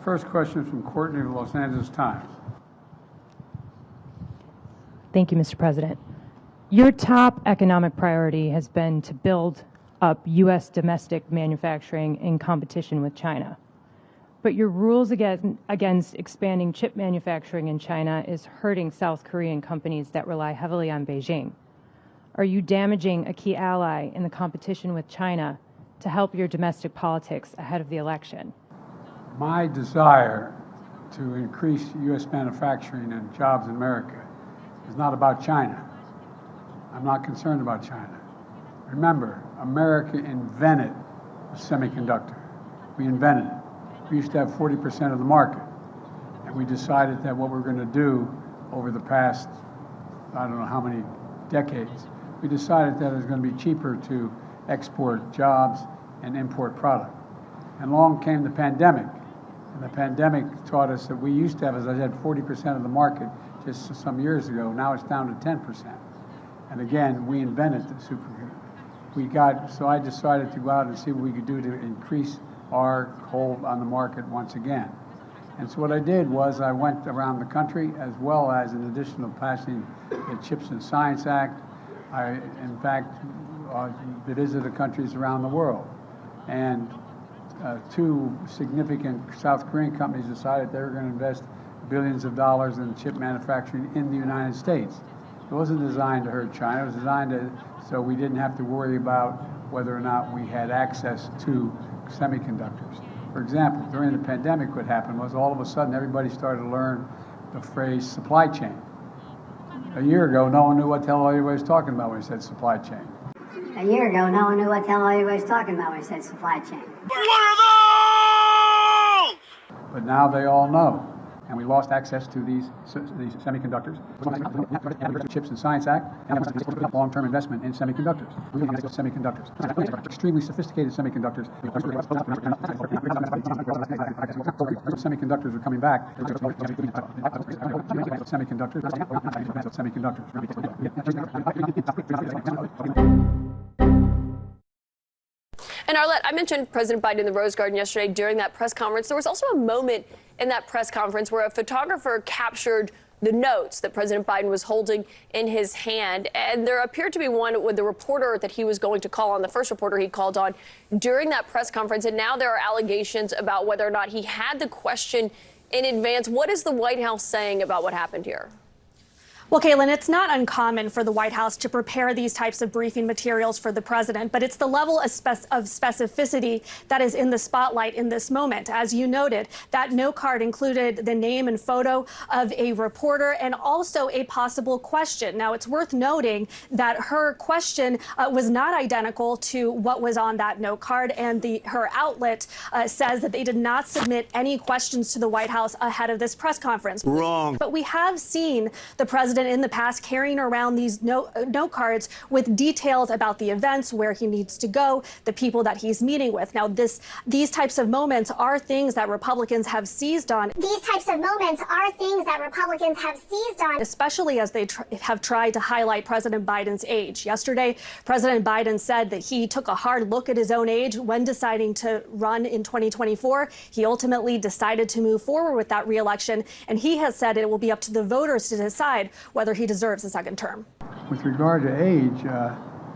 First question from Courtney of the Los Angeles Times. Thank you, Mr. President. Your top economic priority has been to build up U.S. domestic manufacturing in competition with China. But your rules against expanding chip manufacturing in China is hurting South Korean companies that rely heavily on Beijing. Are you damaging a key ally in the competition with China to help your domestic politics ahead of the election? My desire to increase U.S. manufacturing and jobs in America is not about China. I'm not concerned about China. Remember, America invented a semiconductor. We invented it. We used to have 40% of the market. And we decided that what we're going to do over the past, I don't know how many decades, we decided that it was going to be cheaper to export jobs and import product. And along came the pandemic. And the pandemic taught us that we used to have, as I said, 40% of the market just some years ago. Now it's down to 10%. And again, we invented the supercomputer. So I decided to go out and see what we could do to increase our hold on the market once again. And so what I did was I went around the country, as well as in addition to passing the Chips and Science Act, I, in fact, visited countries around the world. And two significant South Korean companies decided they were going to invest billions of dollars in chip manufacturing in the United States. It wasn't designed to hurt China. It was designed so we didn't have to worry about whether or not we had access to semiconductors. For example, during the pandemic, what happened was all of a sudden everybody started to learn the phrase supply chain. A year ago, no one knew what the hell everybody was talking about when he said supply chain. A year ago, no one knew what the hell everybody was talking about when he said supply chain. What are those? But now they all know. And we lost access to these semiconductors. Chips and Science Act, and long-term investment in semiconductors. Extremely sophisticated semiconductors. Semiconductors are coming back. And Arlette, I mentioned President Biden in the Rose Garden yesterday during that press conference. There was also a moment in that press conference where a photographer captured the notes that President Biden was holding in his hand. And there appeared to be one with the reporter that he was going to call on, the first reporter he called on during that press conference. And now there are allegations about whether or not he had the question in advance. What is the White House saying about what happened here? Well, Caitlin, it's not uncommon for the White House to prepare these types of briefing materials for the president, but it's the level of specificity that is in the spotlight in this moment. As you noted, that note card included the name and photo of a reporter and also a possible question. Now, it's worth noting that her question was not identical to what was on that note card, and her outlet says that they did not submit any questions to the White House ahead of this press conference. Wrong. But we have seen the president in the past carrying around these note cards with details about the events, where he needs to go, the people that he's meeting with. Now, these types of moments are things that Republicans have seized on. These types of moments are things that Republicans have seized on. Especially as they have tried to highlight President Biden's age. Yesterday, President Biden said that he took a hard look at his own age when deciding to run in 2024. He ultimately decided to move forward with that re-election, and he has said it will be up to the voters to decide whether he deserves a second term. With regard to age,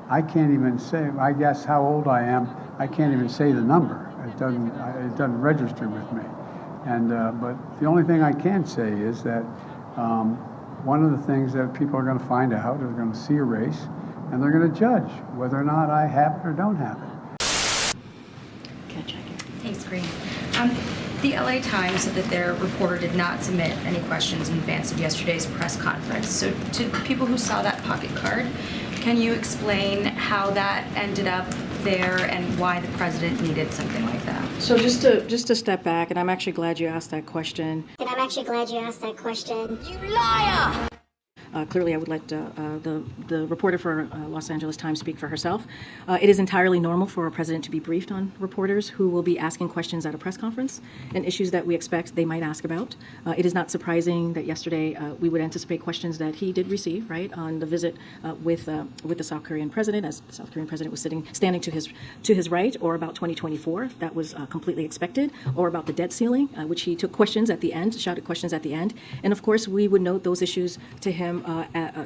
I can't even say, I guess how old I am, I can't even say the number. It doesn't register with me. And but the only thing I can say is that one of the things that people are going to find out is they're going to see a race and they're going to judge whether or not I have it or don't have it. Thanks, Green. The LA Times said that their reporter did not submit any questions in advance of yesterday's press conference. So to people who saw that pocket card, can you explain how that ended up there and why the president needed something like that? So just to step back, and I'm actually glad you asked that question. And I'm actually glad you asked that question. You liar! clearly I would let the reporter for Los Angeles Times speak for herself. It is entirely normal for a president to be briefed on reporters who will be asking questions at a press conference and issues that we expect they might ask about. It is not surprising that yesterday we would anticipate questions that he did receive, right, on the visit with the South Korean president, as the South Korean president was standing to his right, or about 2024. That was completely expected, or about the debt ceiling, which he took questions at the end, shouted questions at the end, and of course we would note those issues to him.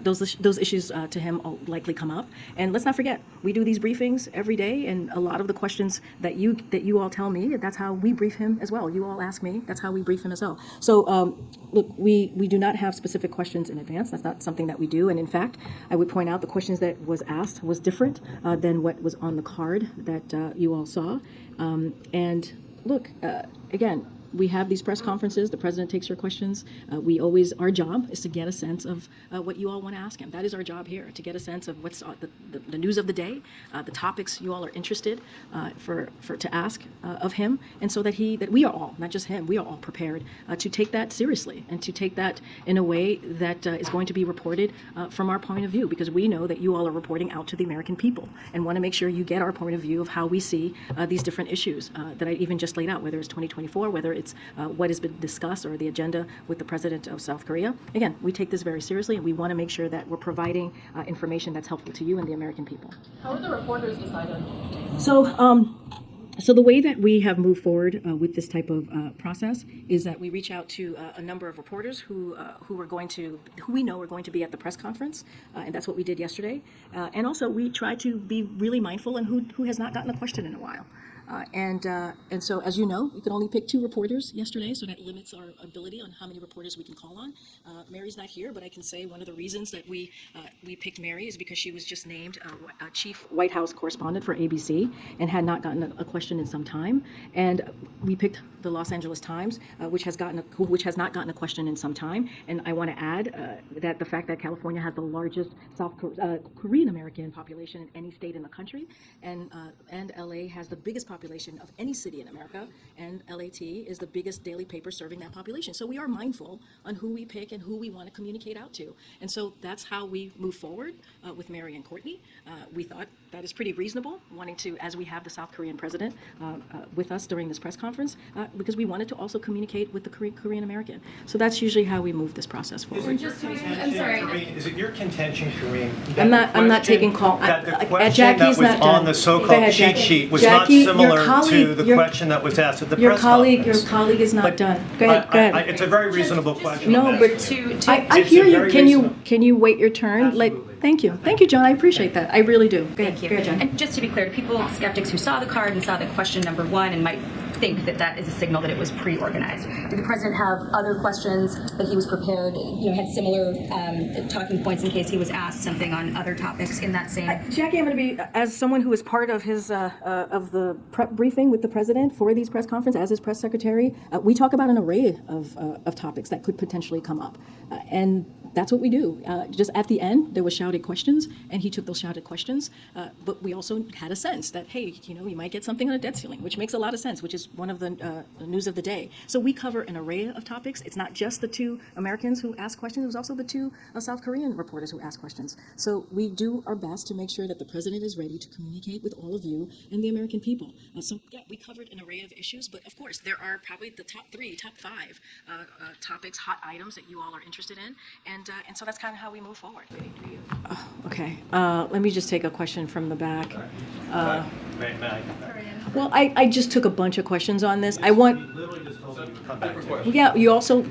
Those issues to him will likely come up. And let's not forget, we do these briefings every day, and a lot of the questions that you all tell me, that's how we brief him as well. You all ask me, that's how we brief him as well. So look, we do not have specific questions in advance. That's not something that we do. And in fact, I would point out the questions that was asked was different than what was on the card that you all saw. And look, again, we have these press conferences. The president takes your questions. Our job is to get a sense of what you all want to ask him. That is our job here, to get a sense of what's the news of the day, the topics you all are interested to ask of him, and so that we are all, not just him, we are all prepared to take that seriously and to take that in a way that is going to be reported from our point of view, because we know that you all are reporting out to the American people and want to make sure you get our point of view of how we see these different issues that I even just laid out, whether it's 2024, whether it's what has been discussed or the agenda with the president of South Korea. Again, we take this very seriously, and we want to make sure that we're providing information that's helpful to you and the American people. How are the reporters decided? So the way that we have moved forward with this type of process is that we reach out to a number of reporters who we know are going to be at the press conference, and that's what we did yesterday. And also we try to be really mindful and who has not gotten a question in a while. And so, as you know, we could only pick 2 reporters yesterday, so that limits our ability on how many reporters we can call on. Mary's not here, but I can say one of the reasons that we picked Mary is because she was just named chief White House correspondent for ABC and had not gotten a question in some time. And we picked the Los Angeles Times, which has not gotten a question in some time. And I want to add that the fact that California has the largest South Korean American population in any state in the country, and LA has the biggest population of any city in America, and LAT is the biggest daily paper serving that population. So we are mindful on who we pick and who we want to communicate out to. And so that's how we move forward with Mary and Courtney. We thought that is pretty reasonable, wanting to, as we have the South Korean president with us during this press conference, because we wanted to also communicate with the Korean American. So that's usually how we move this process forward. I'm sorry. Is it your contention, Kareem? I'm not taking call. That the question Jackie's that was not done. on the so-called cheat sheet was Jackie, not similar to the question that was asked at the press conference. Your colleague is not done. Go ahead. It's a very reasonable question. No, but I hear you. Can you wait your turn? Thank you, John. I appreciate that. I really do. Go ahead. Thank you. Go ahead, John. And just to be clear, people, skeptics who saw the card and saw the question number 1 and might think that that is a signal that it was pre-organized. Did the president have other questions that he was prepared, had similar talking points in case he was asked something on other topics in that same? Jackie, I'm going to be, as someone who is part of his of the prep briefing with the president for these press conferences as his press secretary, we talk about an array of topics that could potentially come up, and that's what we do. Just at the end, there was shouted questions, and he took those shouted questions. But we also had a sense that, hey, you might get something on a debt ceiling, which makes a lot of sense, which is one of the news of the day. So we cover an array of topics. It's not just the 2 Americans who asked questions. It was also the 2 South Korean reporters who asked questions. So we do our best to make sure that the president is ready to communicate with all of you and the American people. So yeah, we covered an array of issues, but of course, there are probably the top 5 topics, hot items that you all are interested in. And so that's kind of how we move forward. Okay. Let me just take a question from the back. Well, I just took a bunch of questions on this. I want. You literally just told me you would come back to it. Yeah. You also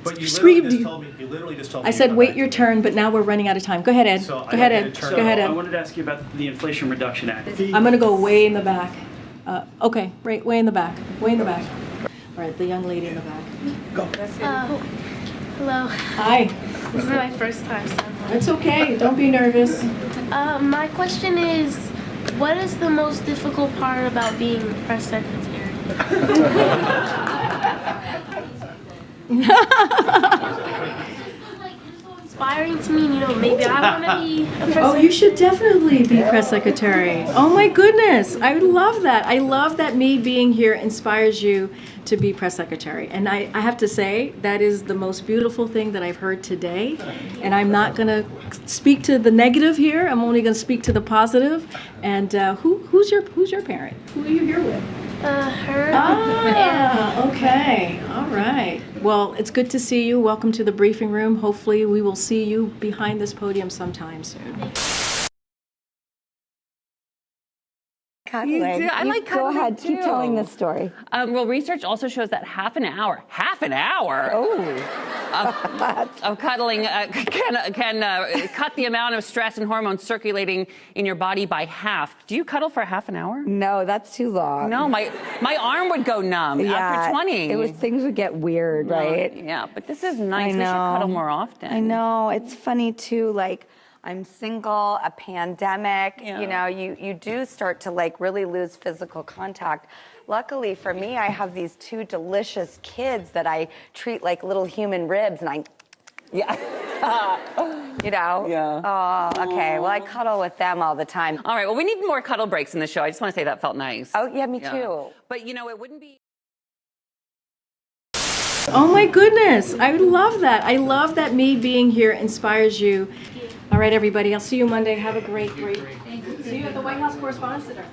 But you screamed. you literally just told me. I said wait your turn, but now we're running out of time. Go ahead, Ed. So Go ahead, Ed. So Go ahead, I Ed. wanted to ask you about the Inflation Reduction Act. I'm going to go way in the back. Okay, right, way in the back. Way in the back. All right, the young lady in the back. Go. Hello. Hi. This is my first time. So It's okay. Don't be nervous. my question is, what is the most difficult part about being press secretary? inspiring to me. And, you know, maybe I want to be a press Oh, you should definitely be press secretary. Oh my goodness, I would love that. I love that me being here inspires you to be press secretary. And I have to say, that is the most beautiful thing that I've heard today. And I'm not going to speak to the negative here. I'm only going to speak to the positive. And who's your parent? Who are you here with? Her. Ah, okay. All right. Well, it's good to see you. Welcome to the briefing room. Hopefully we will see you behind this podium sometime soon. Cuddling. I like cuddling. Go ahead, too. keep telling this story. Well, research also shows that half an hour of cuddling can cut the amount of stress and hormones circulating in your body by half. Do you cuddle for half an hour? No, that's too long. No, my arm would go numb after 20. Things would get weird, right? Yeah, but this is nice. We should cuddle more often. I know. It's funny too, like, I'm single, a pandemic, you know, you do start to like really lose physical contact. Luckily for me, I have these two delicious kids that I treat like little human ribs, and you know? Yeah. Oh, okay. Well, I cuddle with them all the time. All right, well, we need more cuddle breaks in the show. I just want to say that felt nice. Oh, yeah, me too. But, you know, it wouldn't be... Oh my goodness, I would love that. I love that me being here inspires you. All right, everybody, I'll see you Monday. Have a great. See you at the White House Correspondents' Dinner.